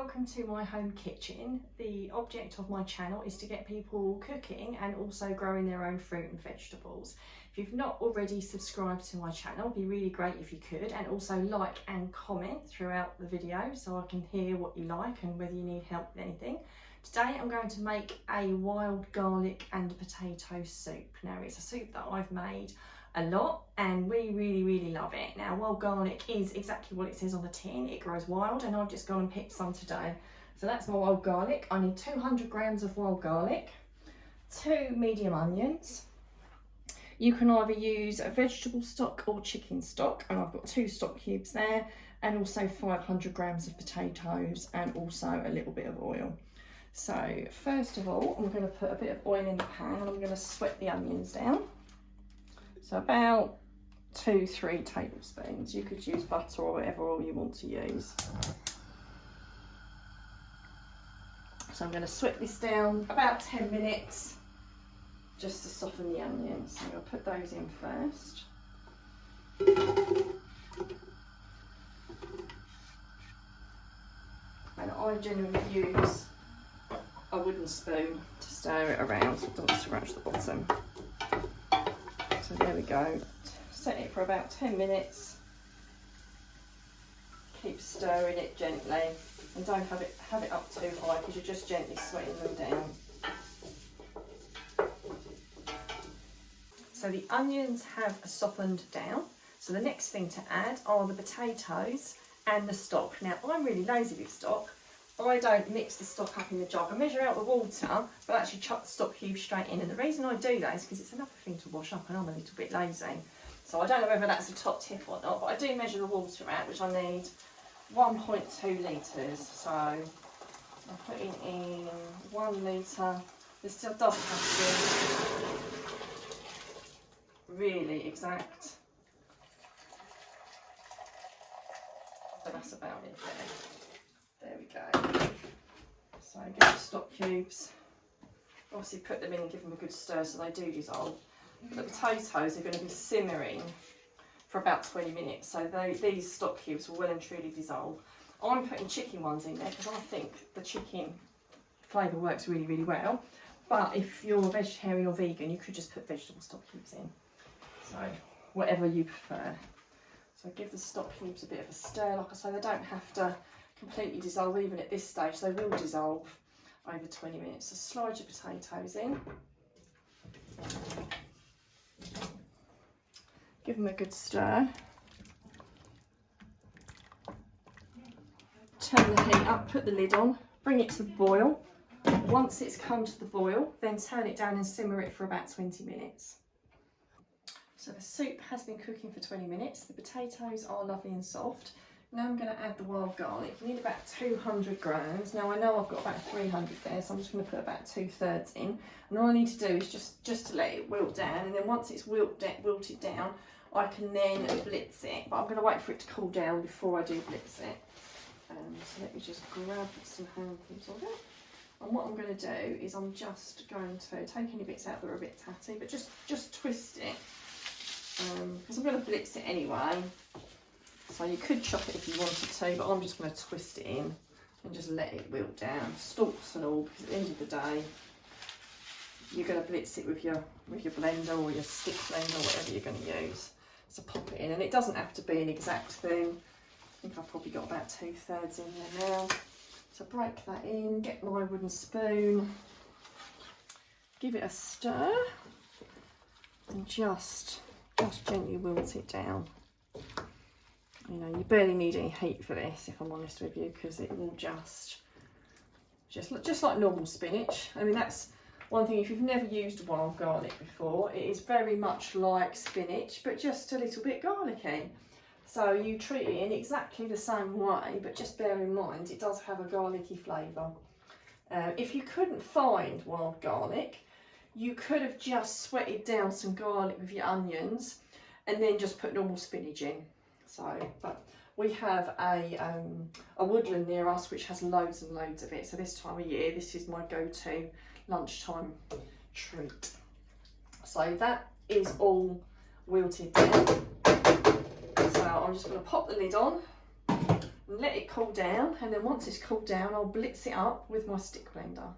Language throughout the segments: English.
welcome to my home kitchen. The object of my channel is to get people cooking and also growing their own fruit and vegetables. If you've not already subscribed to my channel, it'd be really great if you could, and also like and comment throughout the video so I can hear what you like and whether you need help with anything. Today I'm going to make a wild garlic and potato soup. Now it's a soup that I've made a lot and we really love it. Now wild garlic is exactly what it says on the tin. It grows wild and I've just gone and picked some today. So that's my wild garlic. I need 200 grams of wild garlic, 2 medium onions. You can either use a vegetable stock or chicken stock, and I've got 2 stock cubes there, and also 500 grams of potatoes and also a little bit of oil. So first of all, I'm going to put a bit of oil in the pan and I'm going to sweat the onions down. So about 2-3 tablespoons. You could use butter or whatever oil you want to use. So I'm going to sweat this down about 10 minutes just to soften the onions. So I'm going to put those in first. And I generally use a wooden spoon to stir it around so it doesn't scratch the bottom. So there we go. Set it for about 10 minutes. Keep stirring it gently and don't have it up too high because you're just gently sweating them down. So the onions have softened down. So the next thing to add are the potatoes and the stock. Now I'm really lazy with stock. I don't mix the stock up in the jug. I measure out the water, but actually chuck the stock cubes straight in. And the reason I do that is because it's another thing to wash up and I'm a little bit lazy. So I don't know whether that's a top tip or not, but I do measure the water out, which I need 1.2 litres. So I'm putting in 1 litre. This still doesn't have to be really exact. But that's about it there. There we go. So get the stock cubes, obviously put them in and give them a good stir so they do dissolve. The potatoes are going to be simmering for about 20 minutes, so these stock cubes will well and truly dissolve. I'm putting chicken ones in there because I think the chicken flavour works really well, but if you're vegetarian or vegan you could just put vegetable stock cubes in, so whatever you prefer. So give the stock cubes a bit of a stir. Like I say, they don't have to completely dissolve even at this stage, they will dissolve over 20 minutes. So slide your potatoes in, give them a good stir, turn the heat up, put the lid on, bring it to the boil. Once it's come to the boil, then turn it down and simmer it for about 20 minutes. So the soup has been cooking for 20 minutes, the potatoes are lovely and soft. Now I'm going to add the wild garlic. You need about 200 grams. Now I know I've got about 300 there, so I'm just going to put about 2/3 in. And all I need to do is just to let it wilt down, and then once it's wilted down, I can then blitz it. But I'm going to wait for it to cool down before I do blitz it. So let me just grab some handfuls of it. And what I'm going to do is I'm just going to take any bits out that are a bit tatty, but just twist it. Because I'm going to blitz it anyway. So you could chop it if you wanted to, but I'm just going to twist it in and just let it wilt down, stalks and all, because at the end of the day, you're going to blitz it with your blender or your stick blender or whatever you're going to use. So pop it in, and it doesn't have to be an exact thing. I think I've probably got about 2/3 in there now. So break that in, get my wooden spoon, give it a stir, and just gently wilt it down. You know, you barely need any heat for this, if I'm honest with you, because it will just like normal spinach. I mean, that's one thing, if you've never used wild garlic before, it is very much like spinach, but just a little bit garlicky. So you treat it in exactly the same way, but just bear in mind, it does have a garlicky flavour. If you couldn't find wild garlic, you could have just sweated down some garlic with your onions and then just put normal spinach in. So, but we have a woodland near us which has loads and loads of it. So this time of year, this is my go-to lunchtime treat. So that is all wilted down. So I'm just going to pop the lid on, and let it cool down, and then once it's cooled down I'll blitz it up with my stick blender.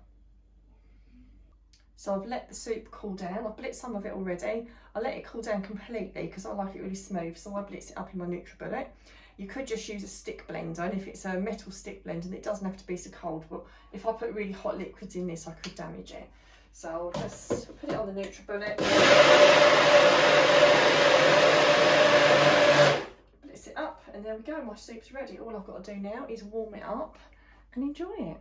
So I've let the soup cool down. I've blitzed some of it already. I let it cool down completely because I like it really smooth, so I blitz it up in my NutriBullet. You could just use a stick blender, and if it's a metal stick blender, then it doesn't have to be so cold, but if I put really hot liquids in this I could damage it. So I'll just put it on the NutriBullet, blitz it up, and there we go, my soup's ready. All I've got to do now is warm it up and enjoy it.